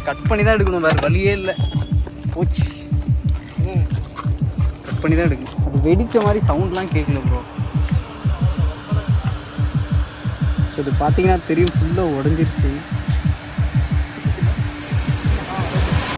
Cut பண்ணி தான் எடுக்கணும், வேறு வழியே இல்லை. போச்சு, கட் பண்ணி தான் எடுக்கணும். அது வெடித்த மாதிரி சவுண்ட்லாம் கேட்கல ப்ரோ. ஸோ இது பார்த்தீங்கன்னா தெரியும், ஃபுல்லாக உடஞ்சிருச்சு.